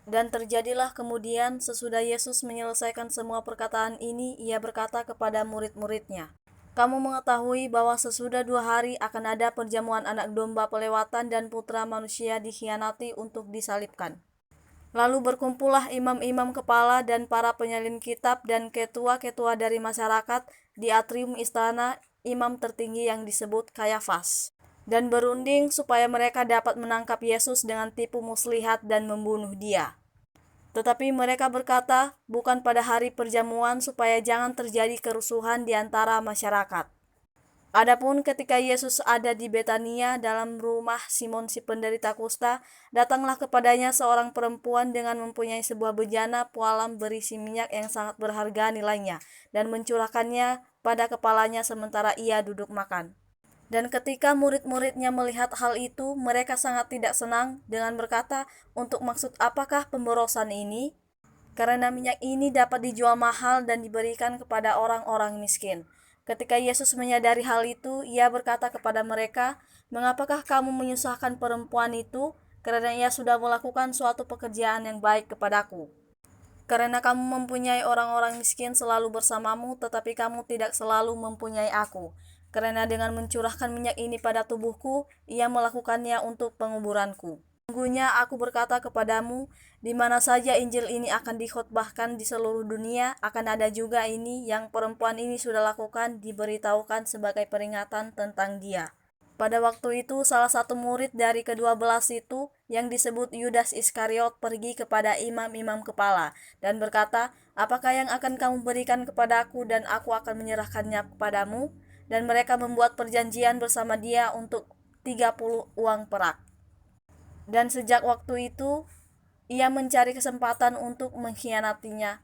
Dan terjadilah kemudian sesudah Yesus menyelesaikan semua perkataan ini, ia berkata kepada murid-muridnya, "Kamu mengetahui bahwa sesudah 2 hari akan ada perjamuan anak domba pelewatan dan putra manusia dikhianati untuk disalibkan. Lalu berkumpullah imam-imam kepala dan para penyalin kitab dan ketua-ketua dari masyarakat di atrium istana imam tertinggi yang disebut Kayafas, dan berunding supaya mereka dapat menangkap Yesus dengan tipu muslihat dan membunuh dia. Tetapi mereka berkata, bukan pada hari perjamuan supaya jangan terjadi kerusuhan di antara masyarakat. Adapun ketika Yesus ada di Betania dalam rumah Simon si penderita kusta, datanglah kepadanya seorang perempuan dengan mempunyai sebuah bejana pualam berisi minyak yang sangat berharga nilainya, dan mencurahkannya pada kepalanya sementara ia duduk makan. Dan ketika murid-muridnya melihat hal itu, mereka sangat tidak senang dengan berkata, "Untuk maksud apakah pemborosan ini? Karena minyak ini dapat dijual mahal dan diberikan kepada orang-orang miskin." Ketika Yesus menyadari hal itu, ia berkata kepada mereka, "Mengapakah kamu menyusahkan perempuan itu? Karena ia sudah melakukan suatu pekerjaan yang baik kepadaku. Karena kamu mempunyai orang-orang miskin selalu bersamamu, tetapi kamu tidak selalu mempunyai aku. Karena dengan mencurahkan minyak ini pada tubuhku, ia melakukannya untuk penguburanku. Sungguhnya aku berkata kepadamu, di mana saja Injil ini akan dikhotbahkan di seluruh dunia, akan ada juga ini yang perempuan ini sudah lakukan diberitahukan sebagai peringatan tentang dia." Pada waktu itu, salah satu murid dari ke-12 itu, yang disebut Yudas Iskariot, pergi kepada imam-imam kepala dan berkata, "Apakah yang akan kamu berikan kepadaku dan aku akan menyerahkannya kepadamu?" Dan mereka membuat perjanjian bersama dia untuk 30 uang perak. Dan sejak waktu itu, ia mencari kesempatan untuk mengkhianatinya.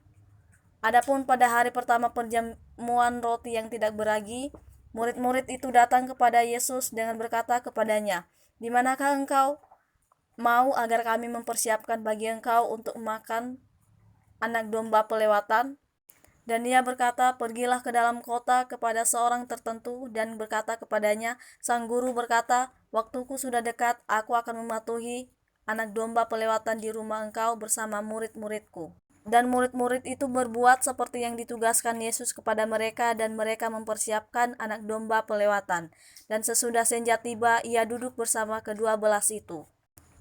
Adapun pada hari pertama perjamuan roti yang tidak beragi, murid-murid itu datang kepada Yesus dengan berkata kepadanya, "Di manakah engkau mau agar kami mempersiapkan bagi engkau untuk makan anak domba pelewatan?" Dan dia berkata, "Pergilah ke dalam kota kepada seorang tertentu dan berkata kepadanya, Sang Guru berkata, waktuku sudah dekat, aku akan mematuhi anak domba pelewatan di rumah engkau bersama murid-muridku." Dan murid-murid itu berbuat seperti yang ditugaskan Yesus kepada mereka, dan mereka mempersiapkan anak domba pelewatan. Dan sesudah senja tiba, ia duduk bersama ke-12 itu.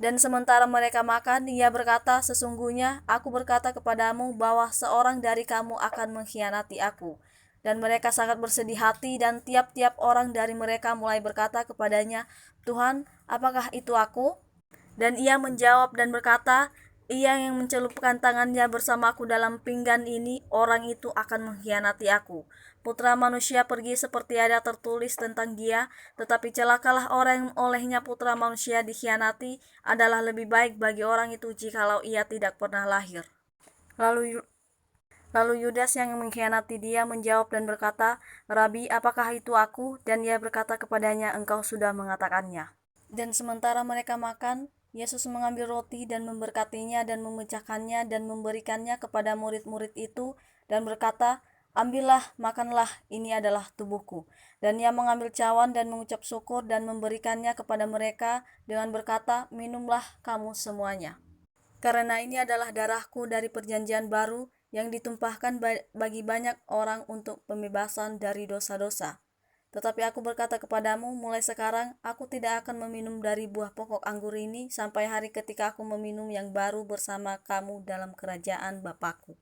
Dan sementara mereka makan, ia berkata, "Sesungguhnya aku berkata kepadamu bahwa seorang dari kamu akan mengkhianati aku." Dan mereka sangat bersedih hati, dan tiap-tiap orang dari mereka mulai berkata kepadanya, "Tuhan, apakah itu aku?" Dan ia menjawab dan berkata, "Ia yang mencelupkan tangannya bersamaku dalam pinggan ini, orang itu akan mengkhianati aku. Putra manusia pergi seperti ada tertulis tentang dia, tetapi celakalah orang yang olehnya putra manusia dikhianati. Adalah lebih baik bagi orang itu jikalau ia tidak pernah lahir." Lalu Yudas yang mengkhianati dia menjawab dan berkata, "Rabi, apakah itu aku?" Dan ia berkata kepadanya, "Engkau sudah mengatakannya." Dan sementara mereka makan, Yesus mengambil roti dan memberkatinya dan memecahkannya dan memberikannya kepada murid-murid itu dan berkata, "Ambillah, makanlah, ini adalah tubuhku." Dan ia mengambil cawan dan mengucap syukur dan memberikannya kepada mereka dengan berkata, "Minumlah kamu semuanya. Karena ini adalah darahku dari perjanjian baru yang ditumpahkan bagi banyak orang untuk pembebasan dari dosa-dosa. Tetapi aku berkata kepadamu, mulai sekarang aku tidak akan meminum dari buah pokok anggur ini sampai hari ketika aku meminum yang baru bersama kamu dalam kerajaan Bapakku."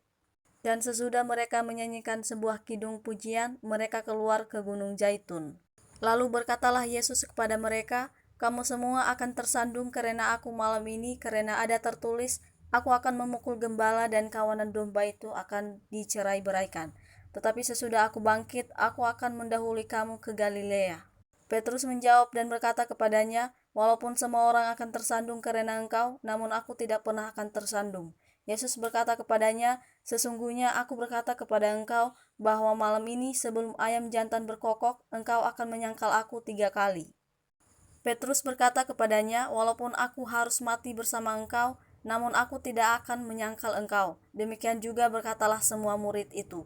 Dan sesudah mereka menyanyikan sebuah kidung pujian, mereka keluar ke Gunung Zaitun. Lalu berkatalah Yesus kepada mereka, "Kamu semua akan tersandung karena aku malam ini, karena ada tertulis, aku akan memukul gembala dan kawanan domba itu akan dicerai-beraikan. Tetapi sesudah aku bangkit, aku akan mendahului kamu ke Galilea." Petrus menjawab dan berkata kepadanya, "Walaupun semua orang akan tersandung karena engkau, namun aku tidak pernah akan tersandung." Yesus berkata kepadanya, "Sesungguhnya aku berkata kepada engkau, bahwa malam ini sebelum ayam jantan berkokok, engkau akan menyangkal aku 3 kali." Petrus berkata kepadanya, "Walaupun aku harus mati bersama engkau, namun aku tidak akan menyangkal engkau." Demikian juga berkatalah semua murid itu.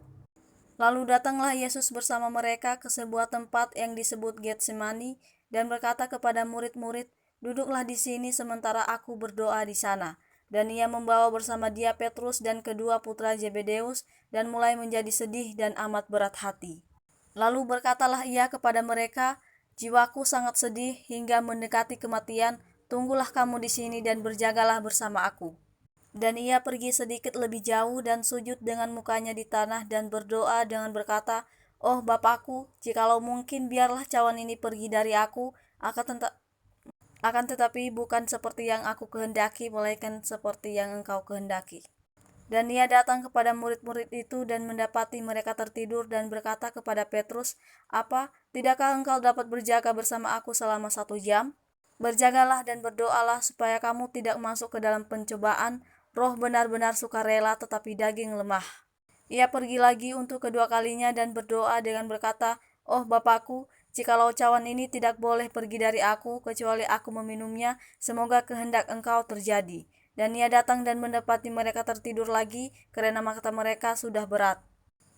Lalu datanglah Yesus bersama mereka ke sebuah tempat yang disebut Getsemani dan berkata kepada murid-murid, "Duduklah di sini sementara aku berdoa di sana." Dan ia membawa bersama dia Petrus dan kedua putra Zebedeus dan mulai menjadi sedih dan amat berat hati. Lalu berkatalah ia kepada mereka, "Jiwaku sangat sedih hingga mendekati kematian, tunggulah kamu di sini dan berjagalah bersama aku." Dan ia pergi sedikit lebih jauh dan sujud dengan mukanya di tanah dan berdoa dengan berkata, "Oh Bapakku, jikalau mungkin biarlah cawan ini pergi dari aku, akan tetapi bukan seperti yang aku kehendaki, melainkan seperti yang Engkau kehendaki." Dan ia datang kepada murid-murid itu dan mendapati mereka tertidur dan berkata kepada Petrus, "Apa, tidakkah engkau dapat berjaga bersama aku selama 1 jam? Berjagalah dan berdoalah supaya kamu tidak masuk ke dalam pencobaan. Roh benar-benar sukarela, tetapi daging lemah." Ia pergi lagi untuk kedua kalinya dan berdoa dengan berkata, "Oh Bapakku, jikalau cawan ini tidak boleh pergi dari aku, kecuali aku meminumnya, semoga kehendak Engkau terjadi." Dan ia datang dan mendapati mereka tertidur lagi, karena mata mereka sudah berat.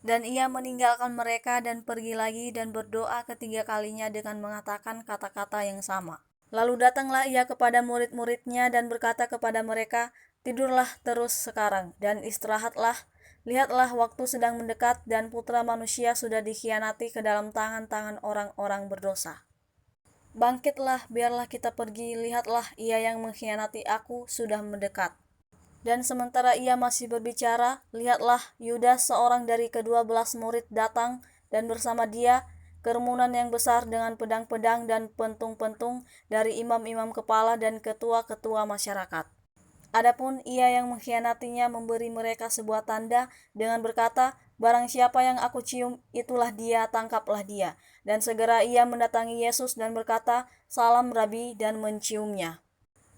Dan ia meninggalkan mereka dan pergi lagi dan berdoa ketiga kalinya dengan mengatakan kata-kata yang sama. Lalu datanglah ia kepada murid-muridnya dan berkata kepada mereka, "Tidurlah terus sekarang, dan istirahatlah. Lihatlah waktu sedang mendekat, dan Putra Manusia sudah dikhianati ke dalam tangan-tangan orang-orang berdosa. Bangkitlah, biarlah kita pergi, lihatlah ia yang mengkhianati aku sudah mendekat." Dan sementara ia masih berbicara, lihatlah Yudas, seorang dari ke-12 murid, datang, dan bersama dia kerumunan yang besar dengan pedang-pedang dan pentung-pentung dari imam-imam kepala dan ketua-ketua masyarakat. Adapun ia yang mengkhianatinya memberi mereka sebuah tanda dengan berkata, "Barang siapa yang aku cium, itulah dia, tangkaplah dia." Dan segera ia mendatangi Yesus dan berkata, "Salam Rabi," dan menciumnya.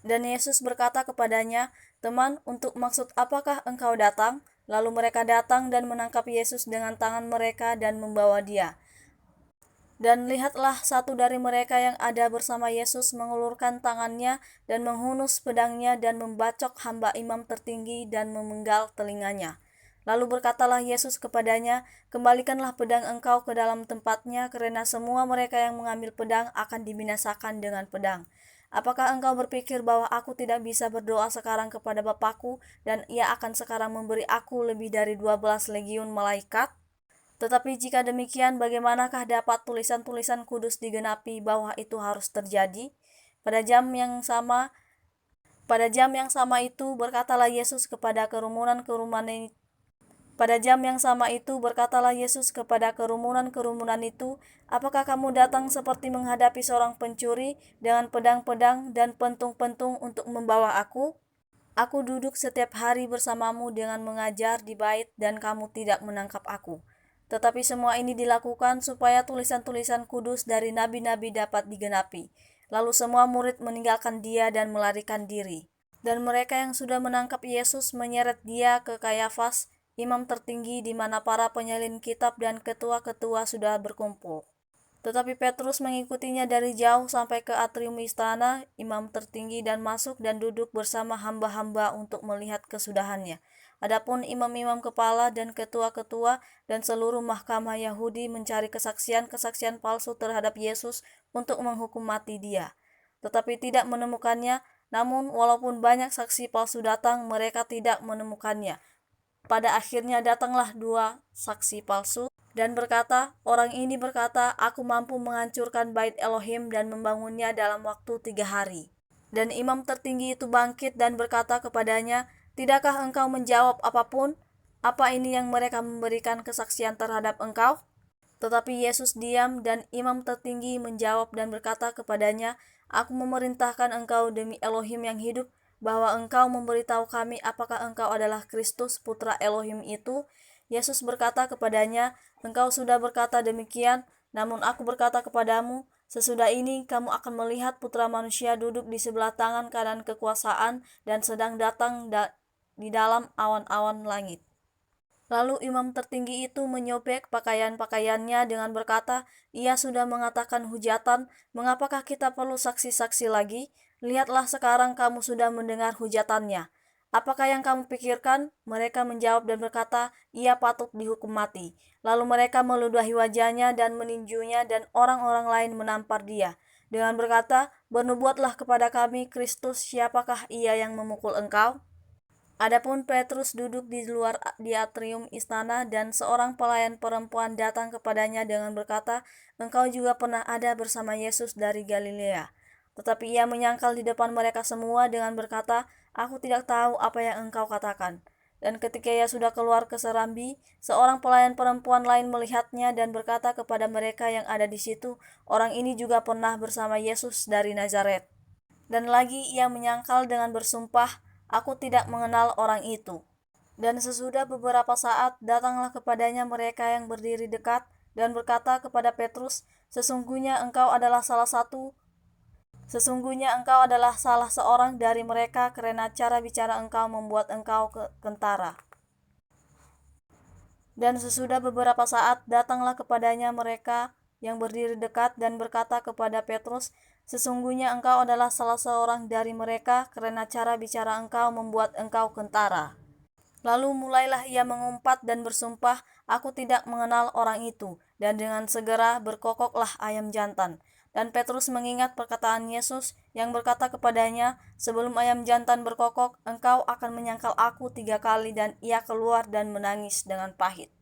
Dan Yesus berkata kepadanya, "Teman, untuk maksud apakah engkau datang?" Lalu mereka datang dan menangkap Yesus dengan tangan mereka dan membawa dia. Dan lihatlah satu dari mereka yang ada bersama Yesus mengulurkan tangannya dan menghunus pedangnya dan membacok hamba imam tertinggi dan memenggal telinganya. Lalu berkatalah Yesus kepadanya, "Kembalikanlah pedang engkau ke dalam tempatnya, karena semua mereka yang mengambil pedang akan dibinasakan dengan pedang. Apakah engkau berpikir bahwa aku tidak bisa berdoa sekarang kepada Bapakku, dan ia akan sekarang memberi aku lebih dari 12 legiun malaikat? Tetapi jika demikian, bagaimanakah dapat tulisan-tulisan kudus digenapi bahwa itu harus terjadi?" Pada jam yang sama itu berkatalah Yesus kepada kerumunan itu, "Apakah kamu datang seperti menghadapi seorang pencuri dengan pedang-pedang dan pentung-pentung untuk membawa aku? Aku duduk setiap hari bersamamu dengan mengajar di bait dan kamu tidak menangkap aku." Tetapi semua ini dilakukan supaya tulisan-tulisan kudus dari nabi-nabi dapat digenapi. Lalu semua murid meninggalkan dia dan melarikan diri. Dan mereka yang sudah menangkap Yesus menyeret dia ke Kayafas, imam tertinggi, di mana para penyalin kitab dan ketua-ketua sudah berkumpul. Tetapi Petrus mengikutinya dari jauh sampai ke atrium istana imam tertinggi dan masuk dan duduk bersama hamba-hamba untuk melihat kesudahannya. Adapun imam-imam kepala dan ketua-ketua dan seluruh mahkamah Yahudi mencari kesaksian-kesaksian palsu terhadap Yesus untuk menghukum mati dia. Tetapi tidak menemukannya, namun walaupun banyak saksi palsu datang, mereka tidak menemukannya. Pada akhirnya datanglah 2 saksi palsu dan berkata, "Orang ini berkata, aku mampu menghancurkan bait Elohim dan membangunnya dalam waktu 3 hari." Dan imam tertinggi itu bangkit dan berkata kepadanya, "Tidakkah engkau menjawab apapun? Apa ini yang mereka memberikan kesaksian terhadap engkau?" Tetapi Yesus diam, dan imam tertinggi menjawab dan berkata kepadanya, "Aku memerintahkan engkau demi Elohim yang hidup, bahwa engkau memberitahu kami apakah engkau adalah Kristus, putra Elohim itu." Yesus berkata kepadanya, "Engkau sudah berkata demikian, namun aku berkata kepadamu, sesudah ini kamu akan melihat Putra Manusia duduk di sebelah tangan kanan kekuasaan dan sedang datang di dalam awan-awan langit." Lalu imam tertinggi itu menyobek pakaian-pakaiannya dengan berkata, "Ia sudah mengatakan hujatan, mengapakah kita perlu saksi-saksi lagi? Lihatlah sekarang kamu sudah mendengar hujatannya. Apakah yang kamu pikirkan?" Mereka menjawab dan berkata, "Ia patut dihukum mati." Lalu mereka meludahi wajahnya dan meninjunya, dan orang-orang lain menampar dia dengan berkata, "Bernubuatlah kepada kami, Kristus, siapakah ia yang memukul engkau?" Adapun Petrus duduk di luar di atrium istana, dan seorang pelayan perempuan datang kepadanya dengan berkata, "Engkau juga pernah ada bersama Yesus dari Galilea." Tetapi ia menyangkal di depan mereka semua dengan berkata, "Aku tidak tahu apa yang engkau katakan." Dan ketika ia sudah keluar ke serambi, seorang pelayan perempuan lain melihatnya dan berkata kepada mereka yang ada di situ, "Orang ini juga pernah bersama Yesus dari Nazaret." Dan lagi ia menyangkal dengan bersumpah, "Aku tidak mengenal orang itu." Dan sesudah beberapa saat, datanglah kepadanya mereka yang berdiri dekat dan berkata kepada Petrus, Sesungguhnya engkau adalah salah seorang dari mereka, karena cara bicara engkau membuat engkau kentara." Dan sesudah beberapa saat, datanglah kepadanya mereka yang berdiri dekat dan berkata kepada Petrus, "Sesungguhnya engkau adalah salah seorang dari mereka, karena cara bicara engkau membuat engkau kentara." Lalu mulailah ia mengumpat dan bersumpah, "Aku tidak mengenal orang itu." Dan dengan segera berkokoklah ayam jantan. Dan Petrus mengingat perkataan Yesus yang berkata kepadanya, "Sebelum ayam jantan berkokok, engkau akan menyangkal aku 3 kali." Dan ia keluar dan menangis dengan pahit.